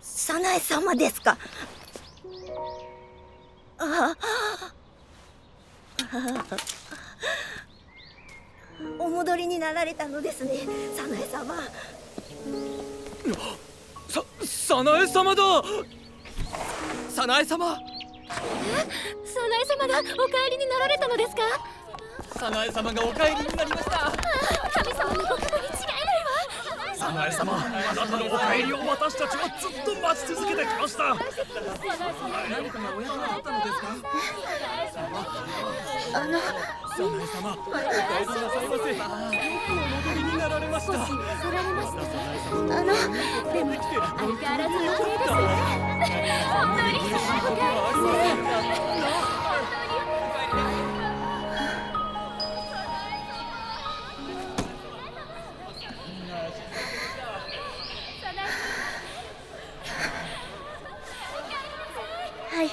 早苗様ですか？お戻りになられたのですね、早苗様。早苗様だ。早苗様。早苗様がお帰りになられたのですか？早苗様がお帰りになりました。神様のご加護に違いないわ。早苗様、あなたのお帰りを私たちはずっと待ち続けてきました。何かがお役に立ったのですか？早苗様、お帰りなさいませ。よくお戻りになられました。少し寄せられました。でも相変わらずお綺麗ですね。本当にお帰りなさい。はい、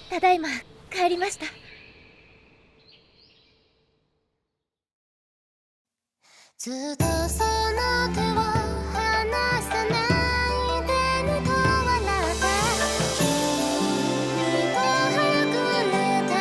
ただいま帰りました。ずっとその手を離さないでねと笑った君とはぐれた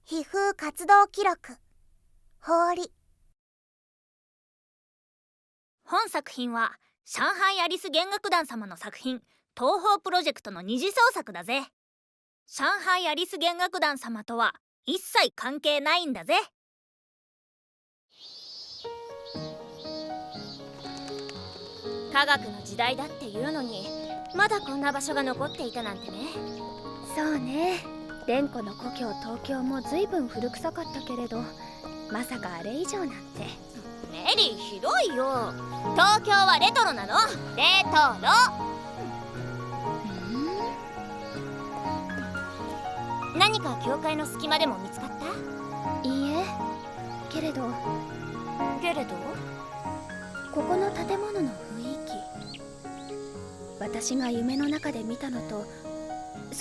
皮膚活動記録法理。本作品は上海アリス弦楽団様の作品東宝プロジェクトの二次創作だぜ。上海アリス弦楽団様とは一切関係ないんだぜ。科学の時代だっていうのにまだこんな場所が残っていたなんてね。そうね、蓮子の故郷東京も随分古臭かったけれど、まさかあれ以上なんて。メリーひどいよ。東京はレトロなの。レトロ。何か教会の隙間でも見つかった？いいえ、けれどここの建物の雰囲気、私が夢の中で見たのと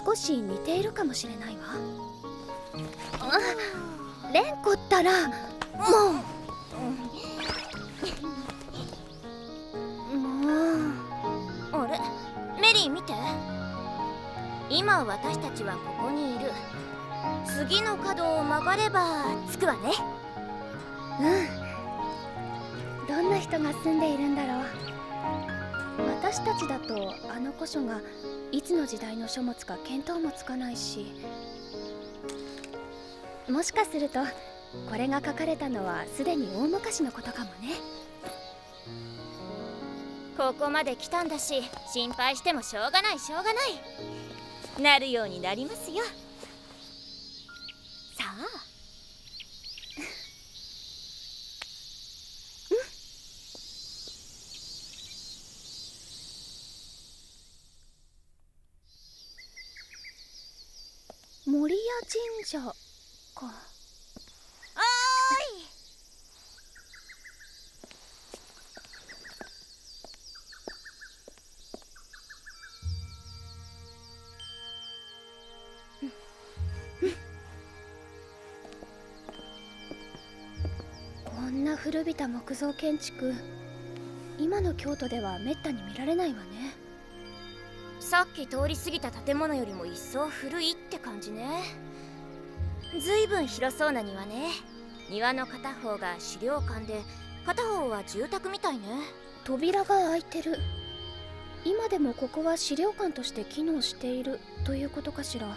少し似ているかもしれないわ。蓮子ったらもうあれ、メリー見て。今私たちはここにいる。次の角を曲がれば着くわね。どんな人が住んでいるんだろう。私たちだとあの古書がいつの時代の書物か見当もつかないし、もしかするとこれが書かれたのはすでに大昔のことかもね。ここまで来たんだし、心配してもしょうがない。なるようになりますよ。さあ。守谷神社か。おーい。な古びた木造建築、今の京都ではめったに見られないわね。さっき通り過ぎた建物よりも一層古いって感じね。ずいぶん広そうな庭ね。庭の片方が資料館で片方は住宅みたいね。扉が開いてる。今でもここは資料館として機能しているということかしら。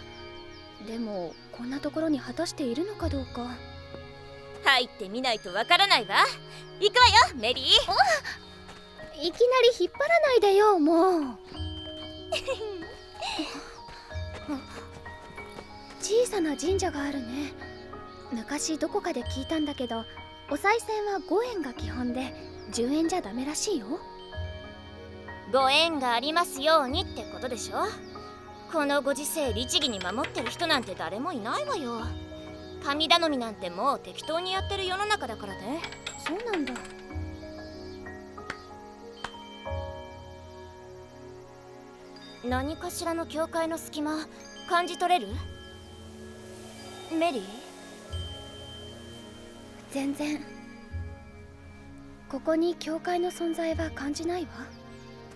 でもこんなところに果たしているのかどうか。入ってみないとわからないわ。行くわよメリー。いきなり引っ張らないでよ、もう。小さな神社があるね。昔どこかで聞いたんだけど、お賽銭は5円が基本で10円じゃダメらしいよ。ご縁がありますようにってことでしょ。このご時世律儀に守ってる人なんて誰もいないわよ。神頼みなんてもう適当にやってる世の中だからね。そうなんだ。何かしらの教会の隙間感じ取れる？メリー？全然。ここに教会の存在は感じない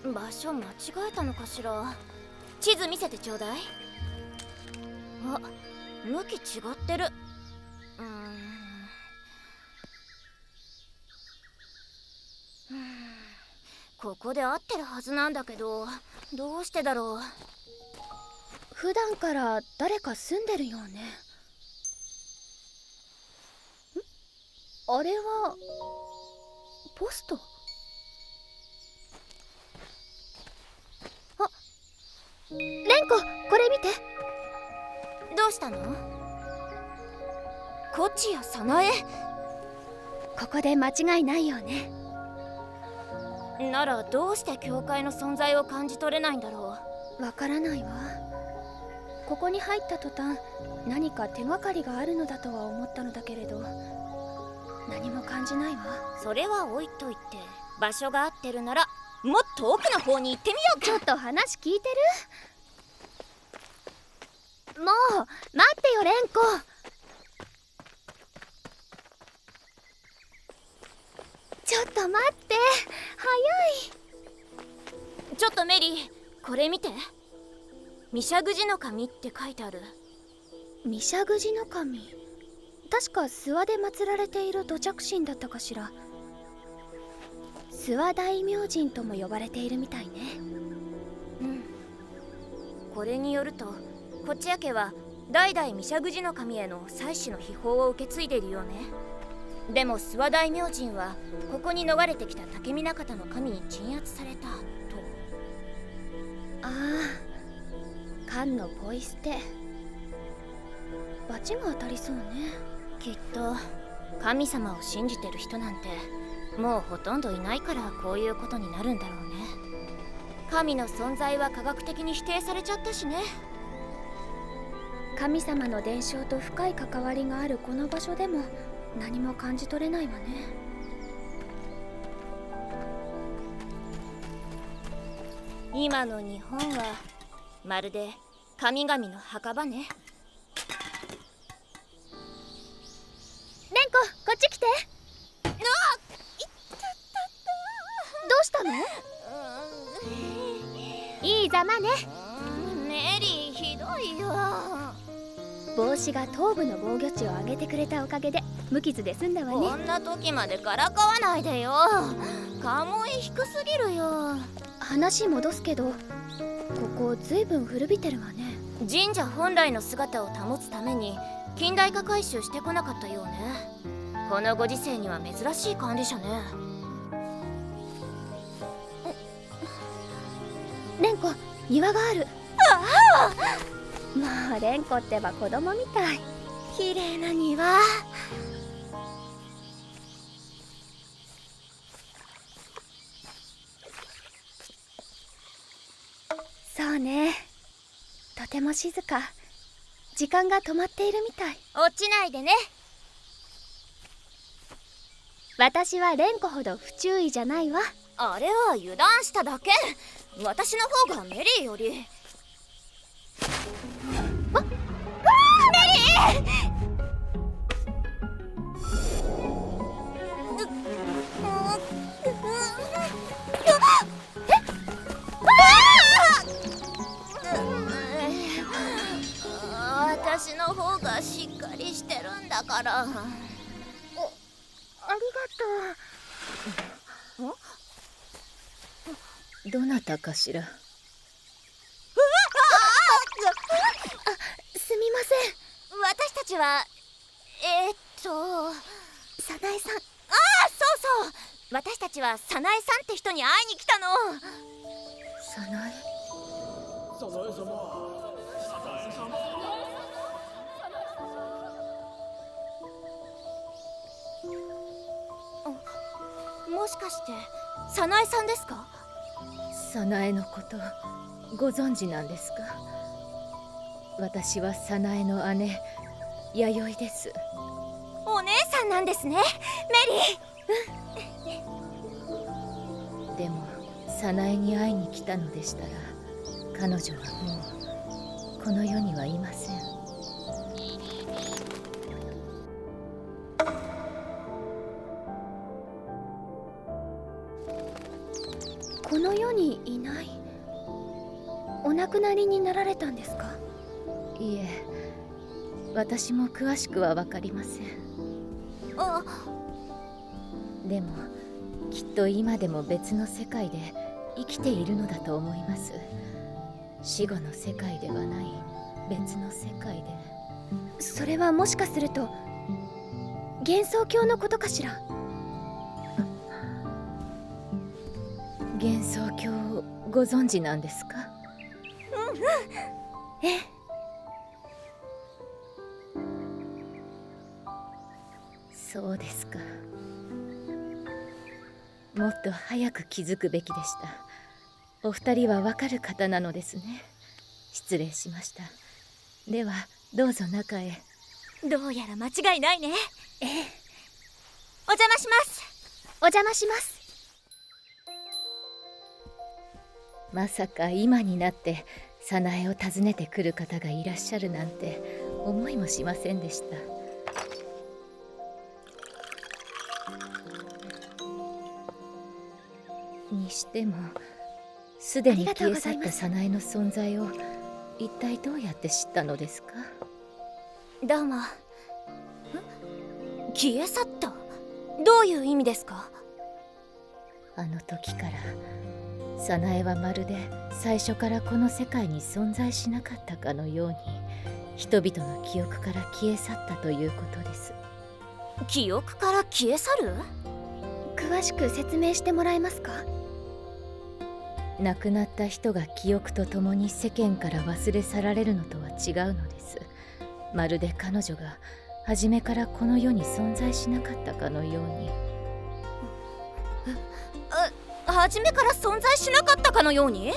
わ。場所間違えたのかしら。地図見せてちょうだい。あ、向き違ってる。ここで合ってるはずなんだけど、どうしてだろう。普段から誰か住んでるよね。あれはポスト。あ、レンコ、これ見て。どうしたの？こっちや早苗。ここで間違いないよね。ならどうして教会の存在を感じ取れないんだろう。わからないわ。ここに入った途端、何か手がかりがあるのだとは思ったのだけれど、何も感じないわ。それは置いといて、場所が合ってるならもっと奥の方に行ってみようか。ちょっと話聞いてる？もう待ってよ、レンコ。ちょっと待って、早い。ちょっとメリー、これ見て。ミシャグジの神って書いてある。ミシャグジの神、確か諏訪で祀られている土着神だったかしら。諏訪大明神とも呼ばれているみたいね。うん。これによると、こっちや家は代々ミシャグジの神への祭祀の秘宝を受け継いでいるよね。でも諏訪大明神はここに逃れてきた竹見中田の神に鎮圧されたと。ああ、缶のポイ捨て。罰が当たりそうね。きっと神様を信じてる人なんてもうほとんどいないから、こういうことになるんだろうね。神の存在は科学的に否定されちゃったしね。神様の伝承と深い関わりがあるこの場所でも何も感じ取れないわね。今の日本はまるで神々の墓場ね。レンコ、こっち来て。どうしたの？いいざまね。メリー、ひどいよ。帽子が頭部の防御値を上げてくれたおかげで無傷で済んだわね。こんな時までからかわないでよ。カモイ低すぎるよ。話戻すけど、ここずいぶん古びてるわね。神社本来の姿を保つために近代化改修してこなかったようね。このご時世には珍しい管理者ね。レンコ、庭がある。もうレンコってば子供みたい。綺麗な庭。そうね、とても静か。時間が止まっているみたい。落ちないでね。私はレンコほど不注意じゃないわ。あれは油断しただけ。私の方がメリーより。メリー！から。ありがとう。どなたかしら。すみません。私たちは早苗さん。そうそう、私たちは早苗さんって人に会いに来たの。早苗。もしかして早苗さんですか？早苗のことご存知なんですか？私は早苗の姉弥生です。お姉さんなんですね、メリー。でも早苗に会いに来たのでしたら、彼女はもうこの世にはいません。この世にいない。お亡くなりになられたんですか？いえ、私も詳しくは分かりません。あ、でもきっと今でも別の世界で生きているのだと思います。死後の世界ではない別の世界で。それはもしかすると幻想郷のことかしら？幻想郷をご存知なんですか？ええ。そうですか。もっと早く気づくべきでした。お二人はわかる方なのですね。失礼しました。ではどうぞ中へ。どうやら間違いないね。ええ。お邪魔します。お邪魔します。まさか今になって早苗を訪ねてくる方がいらっしゃるなんて思いもしませんでした。にしてもすでに消え去った早苗の存在を一体どうやって知ったのですか？どうも。消え去った？どういう意味ですか？あの時から早苗はまるで最初からこの世界に存在しなかったかのように人々の記憶から消え去ったということです。記憶から消え去る？詳しく説明してもらえますか？亡くなった人が記憶とともに世間から忘れ去られるのとは違うのです。まるで彼女が初めからこの世に存在しなかったかのように。初めから存在しなかったかのように？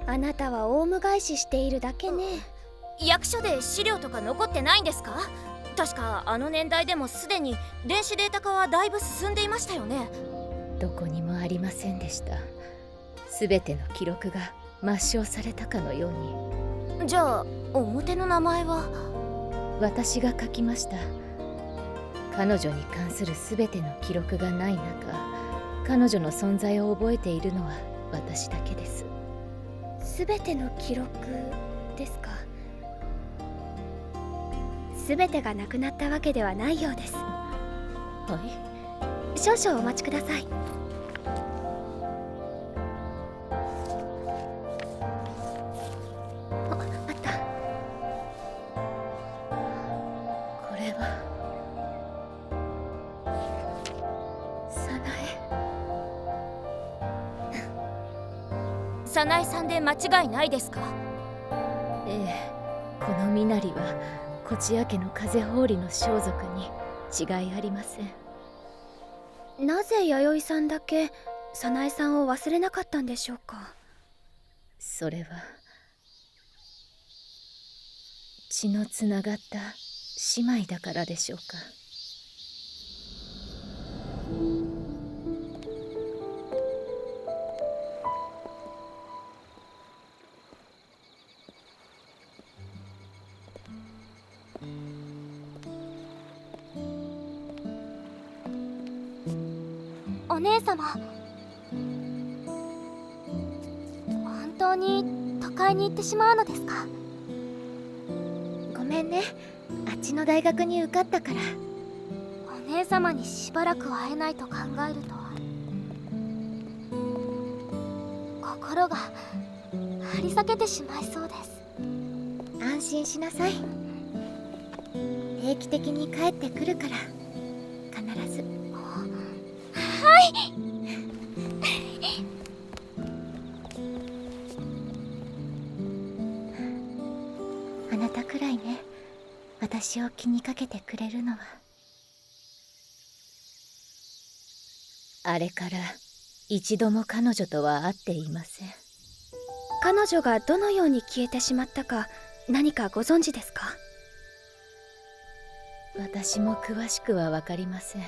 あなたはオウム返ししているだけね。役所で資料とか残ってないんですか？確かあの年代でもすでに電子データ化はだいぶ進んでいましたよね。どこにもありませんでした。すべての記録が抹消されたかのように。じゃあ表の名前は？私が書きました。彼女に関するすべての記録がない中、彼女の存在を覚えているのは私だけです。すべての記録ですか？すべてがなくなったわけではないようです。はい。少々お待ちください。あった。これは早苗。早苗さんで間違いないですか？ええ、この身なりはこちや家の風放りの装束に違いありません。なぜ弥生さんだけ早苗さんを忘れなかったんでしょうか？それは血のつながった姉妹だからでしょうか。お姉様、本当に都会に行ってしまうのですか？ごめんね、あっちの大学に受かったから。姉様にしばらく会えないと考えると心が張り裂けてしまいそうです。安心しなさい。定期的に帰ってくるから必ず。あなたくらいね、私を気にかけてくれるのは。あれから一度も彼女とは会っていません。彼女がどのように消えてしまったか何かご存知ですか？私も詳しくは分かりません。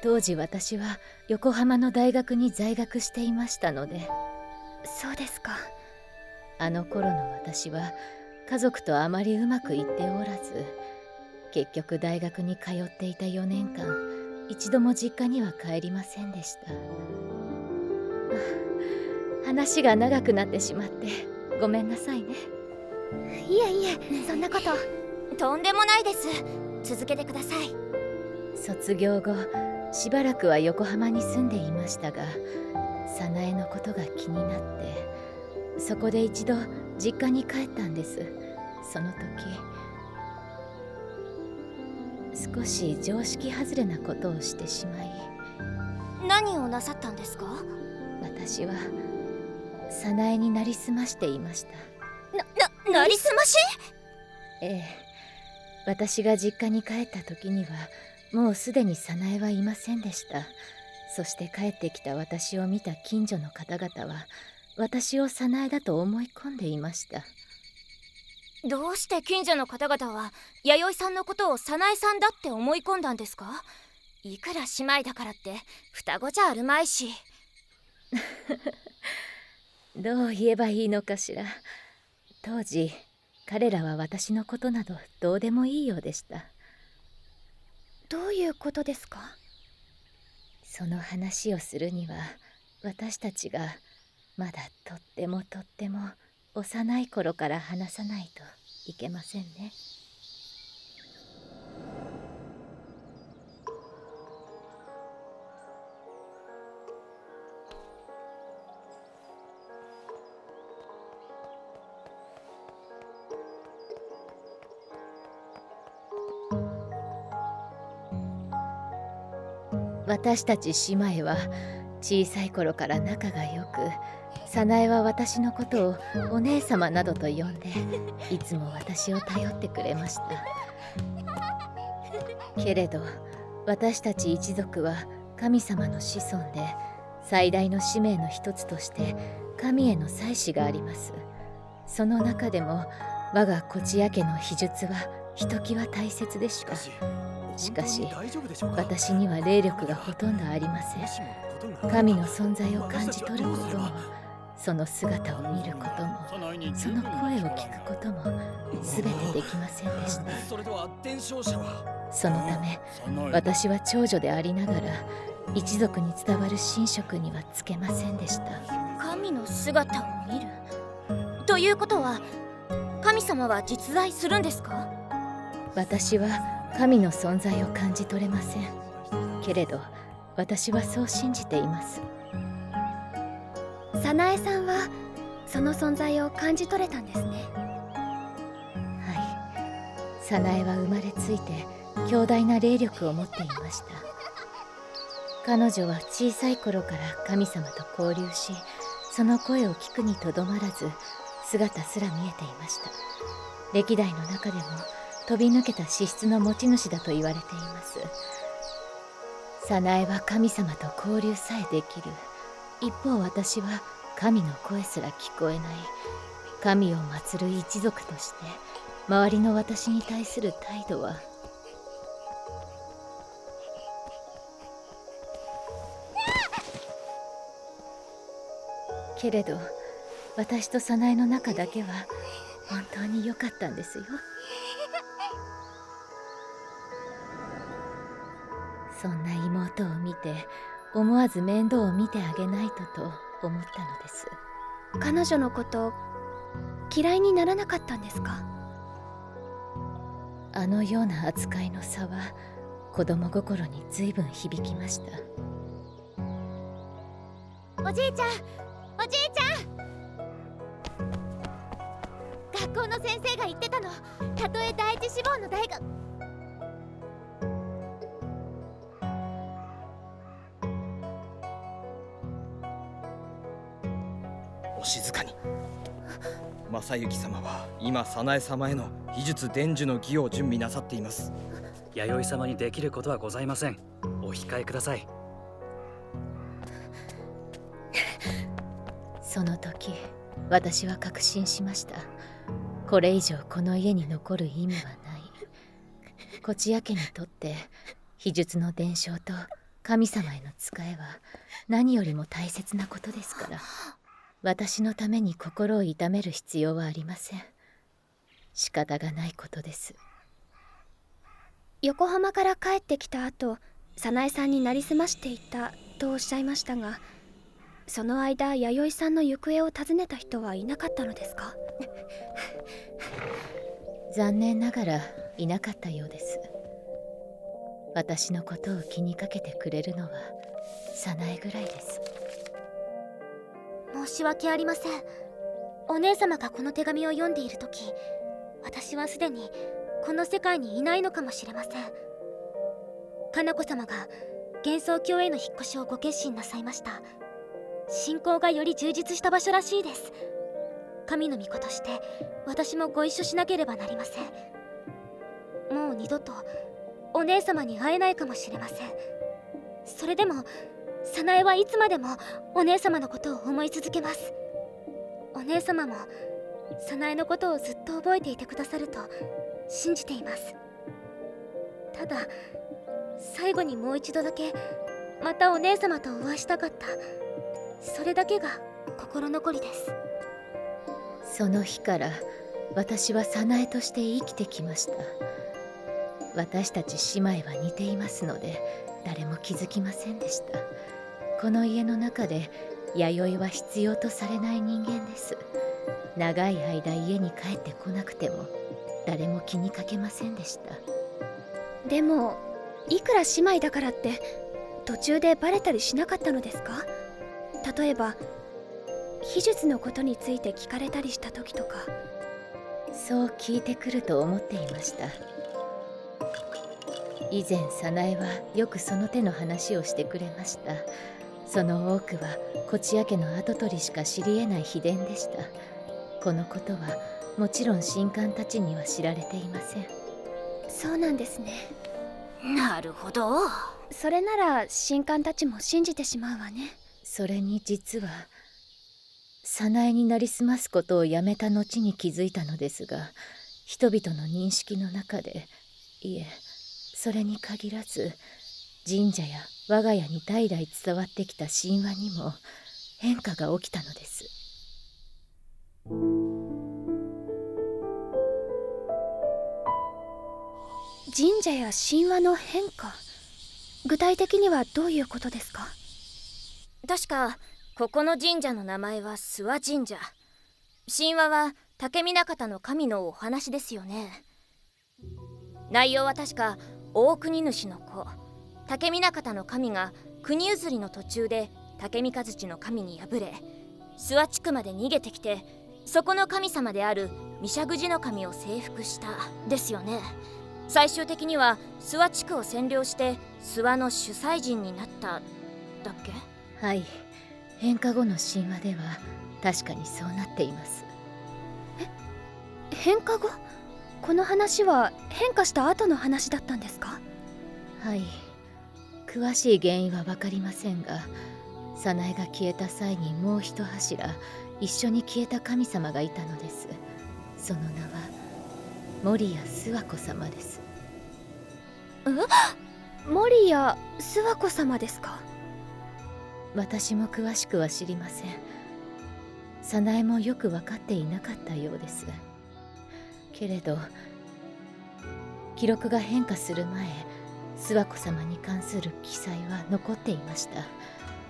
当時私は横浜の大学に在学していましたので。そうですか。あの頃の私は家族とあまりうまくいっておらず、結局大学に通っていた4年間一度も実家には帰りませんでした。話が長くなってしまってごめんなさいね。いえいえ、そんなこと。とんでもないです。続けてください。卒業後しばらくは横浜に住んでいましたが、早苗のことが気になって、そこで一度実家に帰ったんです。その時少し常識外れなことをしてしまい。何をなさったんですか？私は早苗になりすましていました。なりすまし？ええ、私が実家に帰った時にはもうすでに早苗はいませんでした。そして帰ってきた私を見た近所の方々は私を早苗だと思い込んでいました。どうして近所の方々は弥生さんのことを早苗さんだって思い込んだんですか？いくら姉妹だからって双子じゃあるまいし。どう言えばいいのかしら。当時彼らは私のことなどどうでもいいようでした。どういうことですか？その話をするには私たちがまだとっても幼い頃から話さないといけませんね。私たち姉妹は小さい頃から仲が良く、早苗は私のことをお姉様などと呼んでいつも私を頼ってくれました。けれど私たち一族は神様の子孫で、最大の使命の一つとして神への祭祀があります。その中でも我が小千谷家の秘術はひときわ大切でした。しかし私には霊力がほとんどありません。神の存在を感じ取ることも、その姿を見ることも、その声を聞くことも全てできませんでした。そのため私は長女でありながら一族に伝わる神職にはつけませんでした。神の姿を見るということは、神様は実在するんですか？私は神の存在を感じ取れません。けれど私はそう信じています。早苗さんはその存在を感じ取れたんですね。はい、早苗は生まれついて強大な霊力を持っていました。彼女は小さい頃から神様と交流し、その声を聞くにとどまらず姿すら見えていました。歴代の中でも飛び抜けた資質の持ち主だと言われています。早苗は神様と交流さえできる。一方私は神の声すら聞こえない。神を祀る一族として周りの私に対する態度は、けれど私と早苗の仲だけは本当に良かったんですよ。そんな妹を見て思わず面倒を見てあげないと思ったのです。彼女のこと嫌いにならなかったんですか？あのような扱いの差は子供心に随分響きました。おじいちゃん、おじいちゃん、学校の先生が言ってたの。たとえ第一志望の大学。お静かに。正行様は今早苗様への秘術伝授の儀を準備なさっています。弥生様にできることはございません。お控えください。その時私は確信しました。これ以上この家に残る意味はない。こちや家にとって秘術の伝承と神様への仕えは何よりも大切なことですから、私のために心を痛める必要はありません。仕方がないことです。横浜から帰ってきた後、早苗さんになりすましていたとおっしゃいましたが、その間弥生さんの行方を尋ねた人はいなかったのですか？残念ながらいなかったようです。私のことを気にかけてくれるのは早苗ぐらいです。申し訳ありません。お姉様がこの手紙を読んでいる時、私はすでにこの世界にいないのかもしれません。かな子様が幻想郷への引っ越しをご決心なさいました。信仰がより充実した場所らしいです。神の御子として私もご一緒しなければなりません。もう二度とお姉様に会えないかもしれません。それでも早苗はいつまでもお姉様のことを思い続けます。お姉様も早苗のことをずっと覚えていてくださると信じています。ただ最後にもう一度だけまたお姉様とお会いしたかった、それだけが心残りです。その日から私は早苗として生きてきました。私たち姉妹は似ていますので誰も気づきませんでした。この家の中で弥生は必要とされない人間です。長い間家に帰ってこなくても誰も気にかけませんでした。でもいくら姉妹だからって途中でバレたりしなかったのですか？例えば秘術のことについて聞かれたりした時とか。そう聞いてくると思っていました。以前早苗はよくその手の話をしてくれました。その多くはこちや家の跡取りしか知り得ない秘伝でした。このことはもちろん神官たちには知られていません。そうなんですね。なるほど。それなら神官たちも信じてしまうわね。それに実は早苗になりすますことをやめた後に気づいたのですが、人々の認識の中で、いえそれに限らず神社や我が家に代々伝わってきた神話にも変化が起きたのです。神社や神話の変化、具体的にはどういうことですか？確かここの神社の名前は諏訪神社。神話は竹見中田の神のお話ですよね。内容は確か大国主の子竹見中田の神が国譲りの途中で竹見和地の神に敗れ、諏訪地区まで逃げてきて、そこの神様である御石神の神を征服したですよね。最終的には諏訪地区を占領して諏訪の主催人になっただっけ？はい、変化後の神話では確かにそうなっています。変化後？この話は変化した後の話だったんですか？はい、詳しい原因は分かりませんが、早苗が消えた際にもう一柱一緒に消えた神様がいたのです。その名は守谷諏訪子様です。守谷諏訪子様ですか？私も詳しくは知りません。早苗もよく分かっていなかったようです。けれど記録が変化する前、諏訪子様に関する記載は残っていました。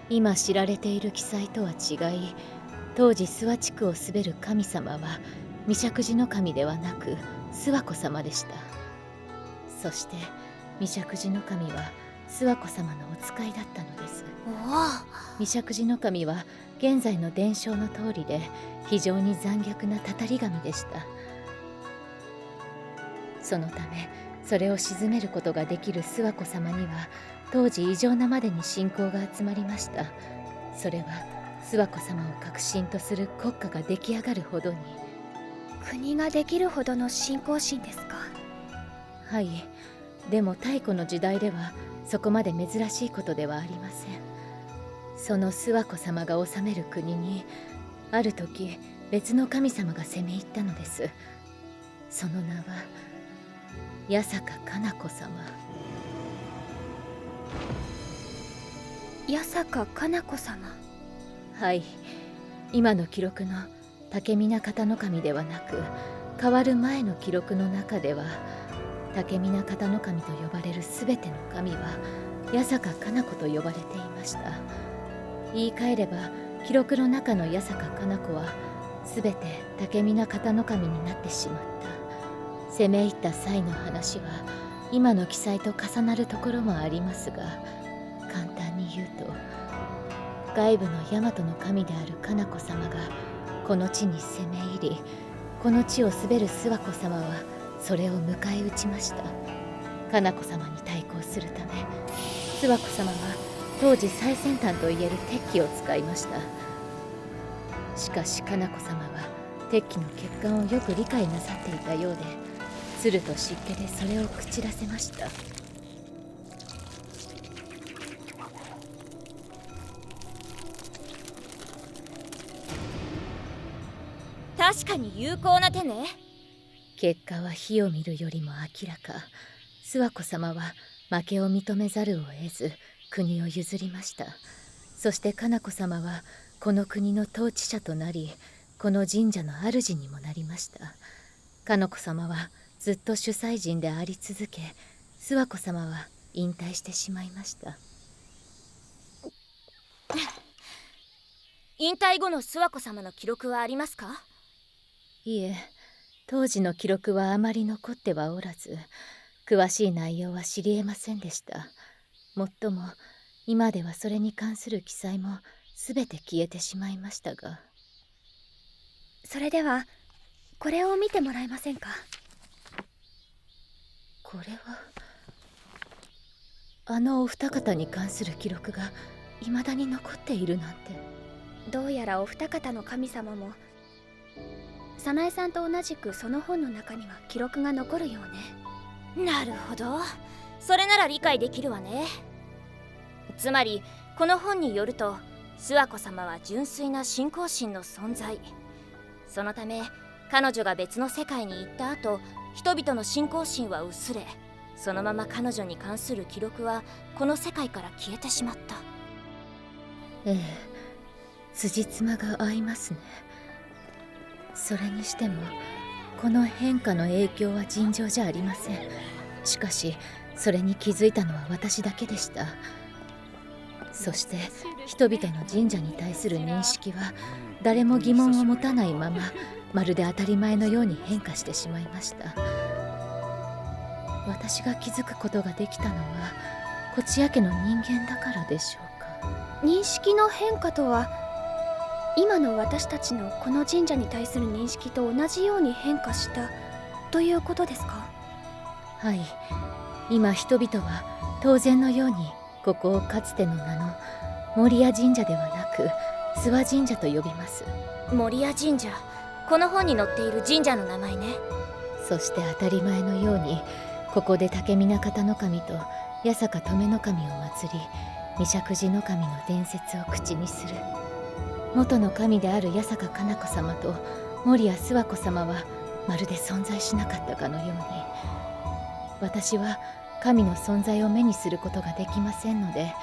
今知られている記載とは違い、当時諏訪地区を統べる神様は御石神の神ではなく諏訪子様でした。そして御石寺の神は諏訪子様のお使いだったのです。御石寺の神は現在の伝承の通りで非常に残虐なたたり神でした。そのためそれを鎮めることができる諏訪子様には当時異常なまでに信仰が集まりました。それは諏訪子様を核心とする国家が出来上がるほどに。国ができるほどの信仰心ですか？はい。でも太古の時代ではそこまで珍しいことではありません。その諏訪子様が治める国にある時別の神様が攻め入ったのです。その名は八坂かな子様。八坂かな子様。はい。今の記録の竹見方の神ではなく、変わる前の記録の中では竹見方の神と呼ばれるすべての神は八坂かな子と呼ばれていました。言い換えれば記録の中の八坂かな子はすべて竹見方の神になってしまった。攻め入った際の話は今の記載と重なるところもありますが、簡単に言うと外部の大和の神であるかな子様がこの地に攻め入り、この地を滑る諏訪子様はそれを迎え撃ちました。かな子様に対抗するため諏訪子様は当時最先端といえる鉄器を使いました。しかしかな子様は鉄器の欠陥をよく理解なさっていたようで、鶴と湿気でそれを朽ちらせました。確かに有効な手ね。結果は火を見るよりも明らか。諏訪子様は負けを認めざるを得ず国を譲りました。そしてかな子様はこの国の統治者となり、この神社の主にもなりました。かな子様はずっと主催人であり続け、諏訪子様は引退してしまいました。引退後の諏訪子様の記録はありますか？いえ、当時の記録はあまり残ってはおらず、詳しい内容は知り得ませんでした。もっとも今ではそれに関する記載もすべて消えてしまいましたが。それではこれを見てもらえませんか？これはあのお二方に関する記録が未だに残っているなんて。どうやらお二方の神様も早苗さんと同じくその本の中には記録が残るようね。なるほど、それなら理解できるわね。つまりこの本によると諏訪子様は純粋な信仰心の存在。そのため彼女が別の世界に行った後、人々の信仰心は薄れ、そのまま彼女に関する記録はこの世界から消えてしまった。ええ、辻褄が合いますね。それにしてもこの変化の影響は尋常じゃありません。しかしそれに気づいたのは私だけでした。そして人々の神社に対する認識は誰も疑問を持たないまま、まるで当たり前のように変化してしまいました。私が気づくことができたのはこちや家の人間だからでしょうか。認識の変化とは、今の私たちのこの神社に対する認識と同じように変化したということですか？はい。今人々は当然のようにここをかつての名の守谷神社ではなく諏訪神社と呼びます。守谷神社、この本に載っている神社の名前ね。そして当たり前のようにここで竹見方の神と八坂留の神を祀り、御石寺の神の伝説を口にする。元の神である八坂かな子様と守谷諏訪子様はまるで存在しなかったかのように、私は神の存在を目にすることができませんので、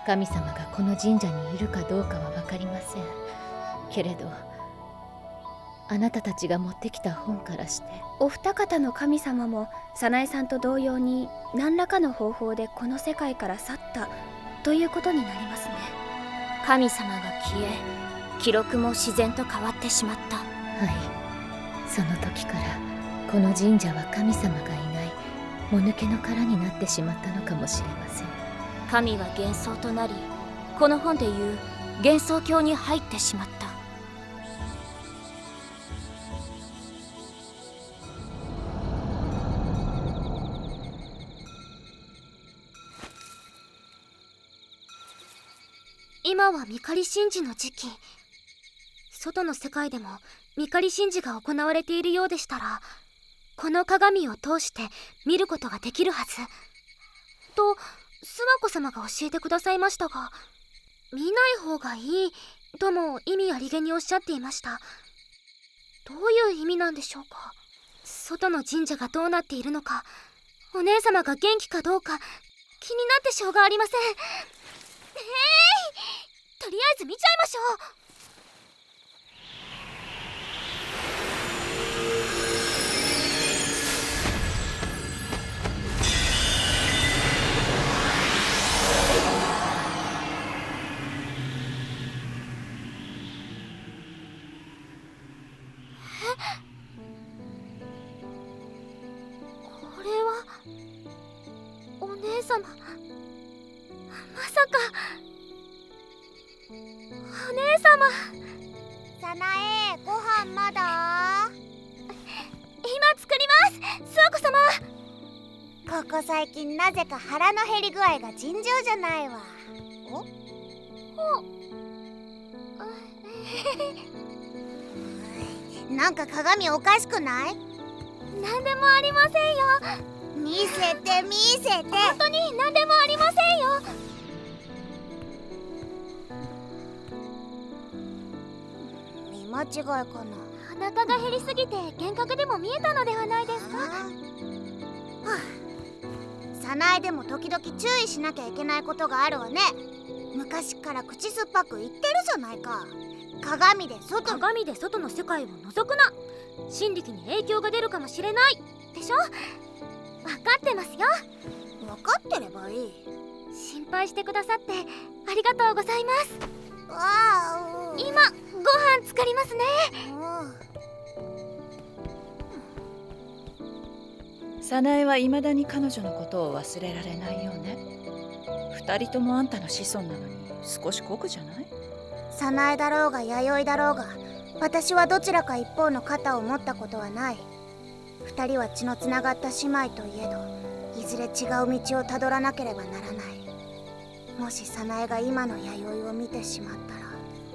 神様がこの神社にいるかどうかは分かりませんけれど、あなたたちが持ってきた本からしてお二方の神様も早苗さんと同様に何らかの方法でこの世界から去ったということになりますね。神様が消え、記録も自然と変わってしまった。はい。その時からこの神社は神様がいないもぬけの殻になってしまったのかもしれません。神は幻想となり、この本でいう幻想郷に入ってしまった。今は御仮神事の時期。外の世界でも御仮神事が行われているようでしたら、この鏡を通して見ることができるはずと諏訪子様が教えてくださいましたが、見ない方がいいとも意味ありげにおっしゃっていました。どういう意味なんでしょうか。外の神社がどうなっているのか、お姉様が元気かどうか気になってしょうがありません。とりあえず見ちゃいましょう。これはお姉様、まさかお姉様。さなえ、ご飯まだ？今作ります、諏訪子様。ここ最近なぜか腹の減り具合が尋常じゃないわ。なんか鏡おかしくない？何でもありませんよ。見せて見せて。本当に何でもありませんよ。見間違いかな。お腹が減りすぎて幻覚でも見えたのではないですか？さなえでも時々注意しなきゃいけないことがあるわね。昔から口酸っぱく言ってるじゃないか。鏡で外の世界を覗くな。心力に影響が出るかもしれないでしょ。分かってますよ。分かってればいい。心配してくださってありがとうございます。今ご飯作りますね。早苗は未だに彼女のことを忘れられないようね。二人ともあんたの子孫なのに少し酷じゃない？早苗だろうが弥生だろうが、私はどちらか一方の肩を持ったことはない。二人は血のつながった姉妹といえど、いずれ違う道をたどらなければならない。もし早苗が今の弥生を見てしまったら。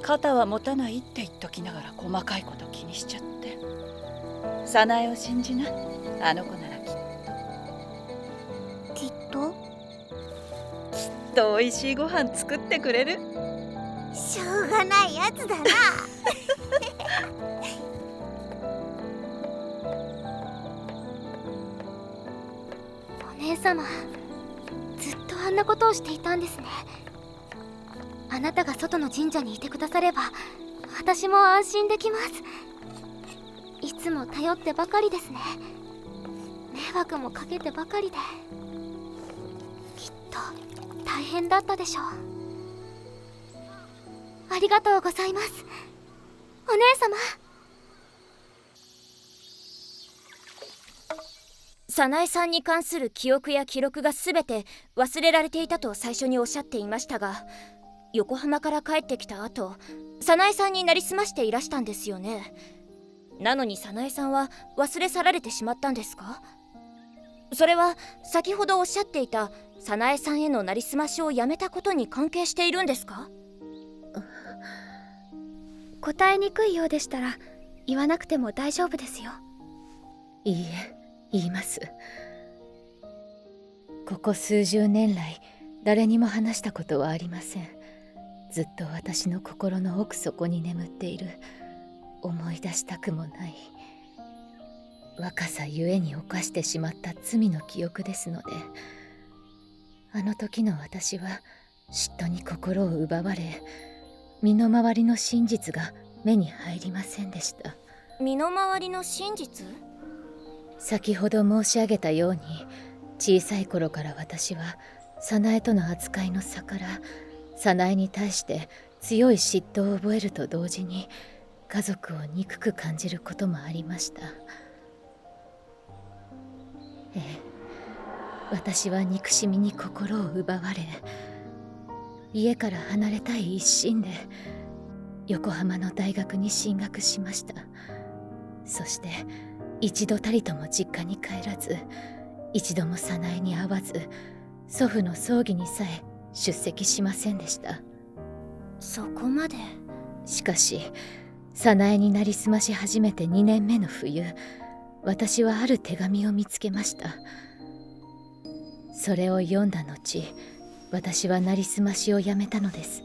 肩は持たないって言っときながら細かいこと気にしちゃって。早苗を信じな。あの子ならきっと美味しいご飯作ってくれる。しょうがないやつだな。お姉様、ずっとあんなことをしていたんですね。あなたが外の神社にいてくだされば私も安心できます。いつも頼ってばかりですね。迷惑もかけてばかりで、きっと大変だったでしょう。ありがとうございます、お姉様。早苗さんに関する記憶や記録が全て忘れられていたと最初におっしゃっていましたが、横浜から帰ってきた後、早苗さんになりすましていらしたんですよね。なのに早苗さんは忘れ去られてしまったんですか？それは先ほどおっしゃっていた早苗さんへのなりすましをやめたことに関係しているんですか？答えにくいようでしたら言わなくても大丈夫ですよ。いいえ、言います。ここ数十年来誰にも話したことはありません。ずっと私の心の奥底に眠っている、思い出したくもない若さゆえに犯してしまった罪の記憶ですので、あの時の私は嫉妬に心を奪われ、身の回りの真実が目に入りませんでした。身の回りの真実？先ほど申し上げたように、小さい頃から私は早苗との扱いの差から早苗に対して強い嫉妬を覚えると同時に、家族を憎く感じることもありました。ええ、私は憎しみに心を奪われ、家から離れたい一心で横浜の大学に進学しました。そして一度たりとも実家に帰らず、一度も早苗に会わず、祖父の葬儀にさえ出席しませんでした。そこまで。しかし早苗になりすまし始めて2年目の冬、私はある手紙を見つけました。それを読んだ後、私はなりすましをやめたのです。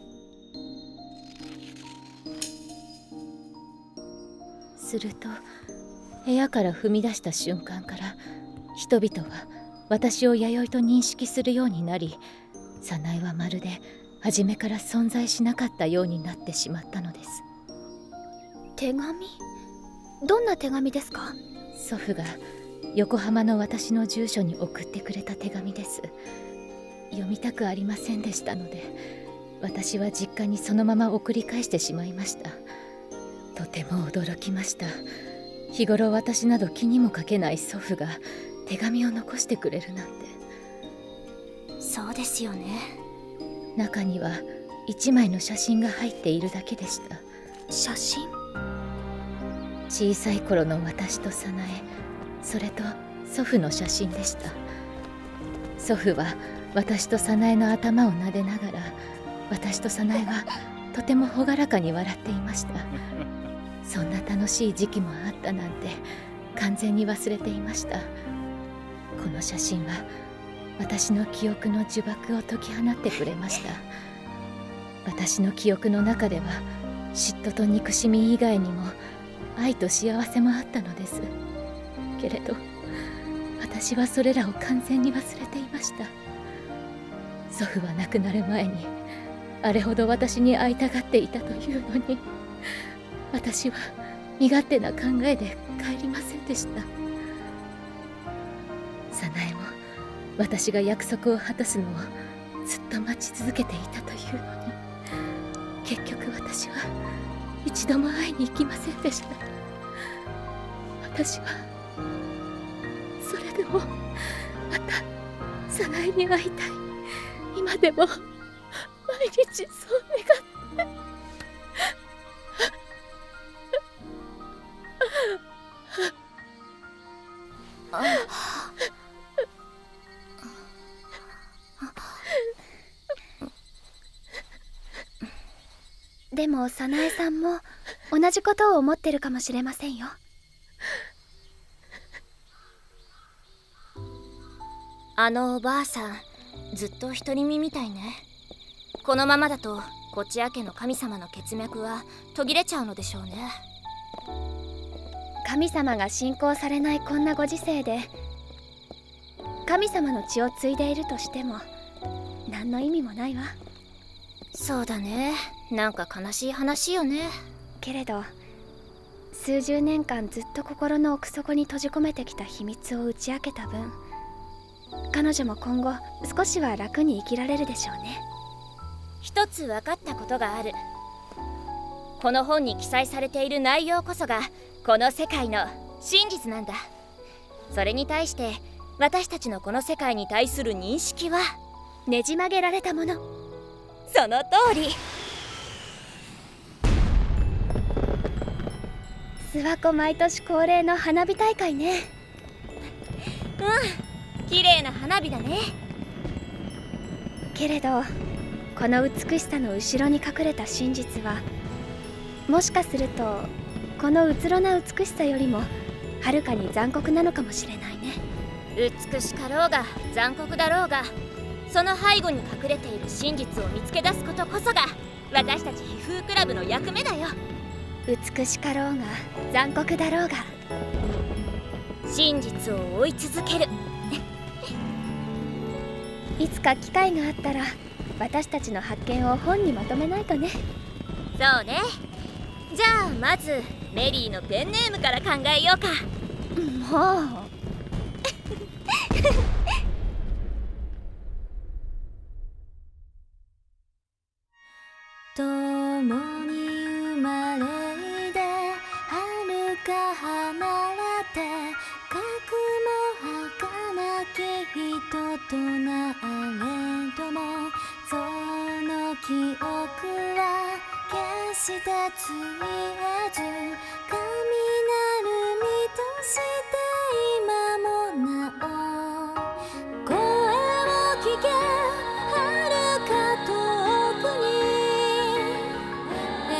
すると部屋から踏み出した瞬間から、人々は私を弥生と認識するようになり、早苗はまるで初めから存在しなかったようになってしまったのです。手紙？どんな手紙ですか？祖父が横浜の私の住所に送ってくれた手紙です。読みたくありませんでしたので、私は実家にそのまま送り返してしまいました。とても驚きました。日頃私など気にもかけない祖父が手紙を残してくれるなんて。そうですよね。中には1枚の写真が入っているだけでした。写真？小さい頃の私と早苗、それと祖父の写真でした。祖父は私と早苗の頭を撫でながら、私と早苗はとても朗らかに笑っていました。そんな楽しい時期もあったなんて完全に忘れていました。この写真は私の記憶の呪縛を解き放ってくれました。私の記憶の中では嫉妬と憎しみ以外にも愛と幸せもあったのです。けれど私はそれらを完全に忘れていました。祖父は亡くなる前にあれほど私に会いたがっていたというのに、私は身勝手な考えで帰りませんでした。早苗も私が約束を果たすのをずっと待ち続けていたというのに、結局私は一度も会いに行きませんでした。私はそれでもまた早苗に会いたい。今でも毎日そう願って。でも早苗さんも同じことを思ってるかもしれませんよ。あのおばあさん、ずっと独り身みたいね。このままだとこちら家の神様の血脈は途切れちゃうのでしょうね。神様が信仰されないこんなご時世で、神様の血を継いでいるとしても何の意味もないわ。そうだね。なんか悲しい話よね。けれど数十年間ずっと心の奥底に閉じ込めてきた秘密を打ち明けた分、彼女も今後少しは楽に生きられるでしょうね。一つ分かったことがある。この本に記載されている内容こそがこの世界の真実なんだ。それに対して私たちのこの世界に対する認識はねじ曲げられたもの。その通り。諏訪湖毎年恒例の花火大会ね。うん、綺麗な花火だね。けれどこの美しさの後ろに隠れた真実は、もしかするとこのうつろな美しさよりもはるかに残酷なのかもしれないね。美しかろうが残酷だろうが、その背後に隠れている真実を見つけ出すことこそが私たち皮膚クラブの役目だよ。美しかろうが残酷だろうが、真実を追い続ける。いつか機会があったら私たちの発見を本にまとめないとね。そうね。じゃあまずメリーのペンネームから考えようか。もう共に生まれで遥か離れて、核も儚き人となれどもその記憶は決してついえず雷として今もなお声を聞け遥か遠くに隔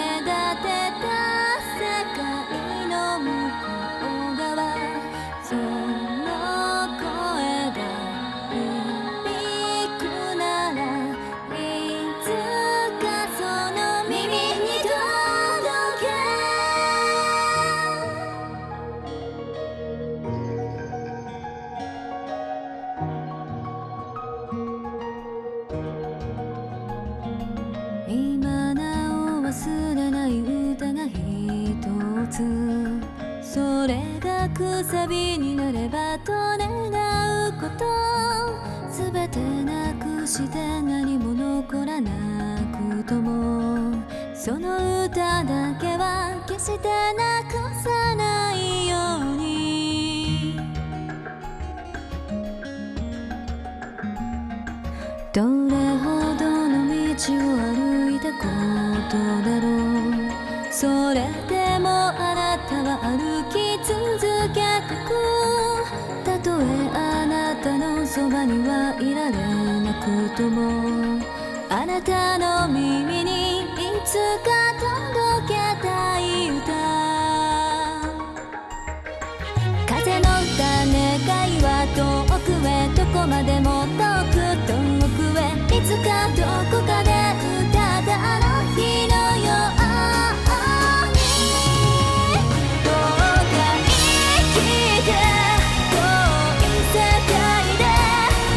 てた世界の向こう側その声が響くならいつかその耳に届け今なお忘れない歌が一つそれがくさびになればと願うことすべてなくして何も残らなくともその歌だけは決してなくさないようにどれほどの道を歩いたことだろうそれでもあなたは歩き続けてくたとえあなたのそばにはいられなくともあなたの耳にいつか届けたい歌風の歌願いは遠くへどこまでも遠く遠くへいつかどこかで歌ったあの日のようにどうか生きて遠い世界で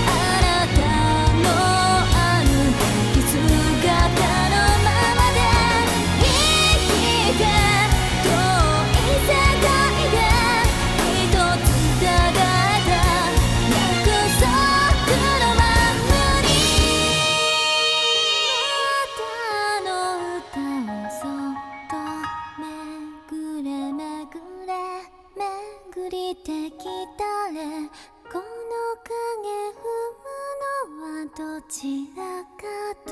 あなたのあるべき姿のままで生きて遠い世界で一つ違えた約束のままにあなたの歌をそっと巡れ巡れ巡りてきたれこの影踏むのはどちらかと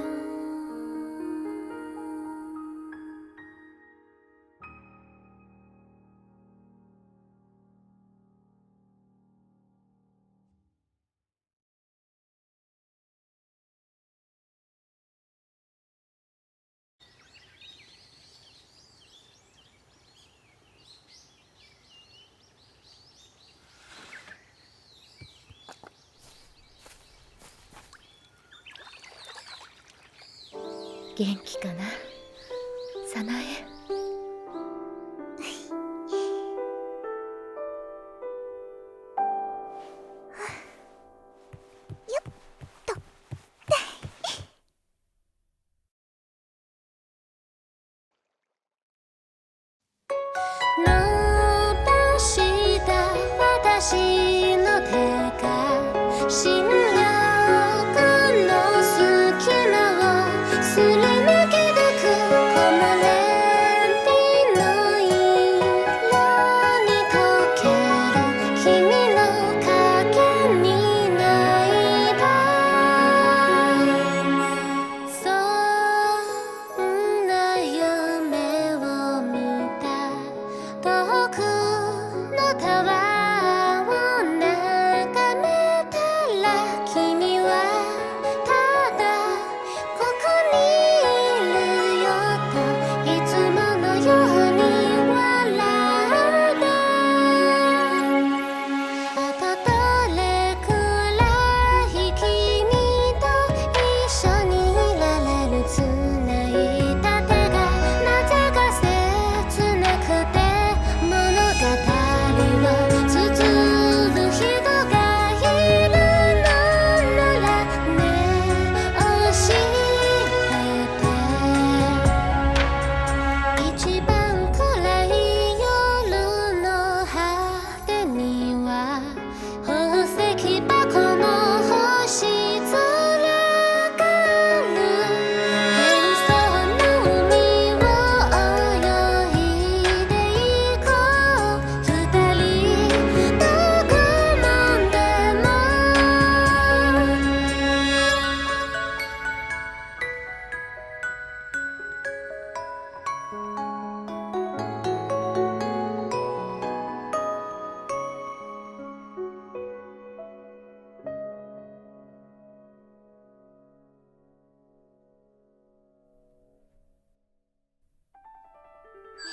元気かな早苗。伸ばした私の手が新緑の隙間をすり抜けてく木漏れ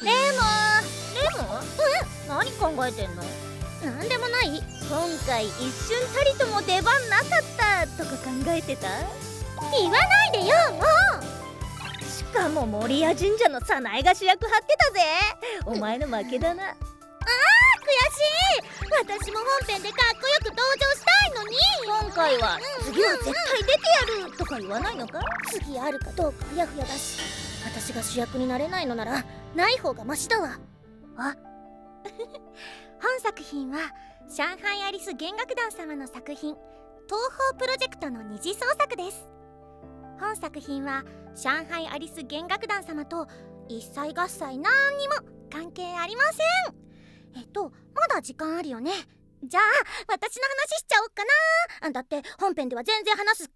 レモン何考えてんの？なんでもない。今回一瞬たりとも出番なかったとか考えてた？言わないでよ、もう。しかも守谷神社の早苗が主役張ってたぜ。お前の負けだな。悔しい。私も本編でかっこよく登場したいのに。今回は次は絶対出てやるとか言わないのか？次あるかどうかあやふやだし、私が主役になれないのならない方がマシだわ。本作品は上海アリス弦楽団様の作品東宝プロジェクトの二次創作です。本作品は上海アリス弦楽団様と一切合切なんにも関係ありません。まだ時間あるよね。じゃあ私の話しちゃおっかな。だって本編では全然話す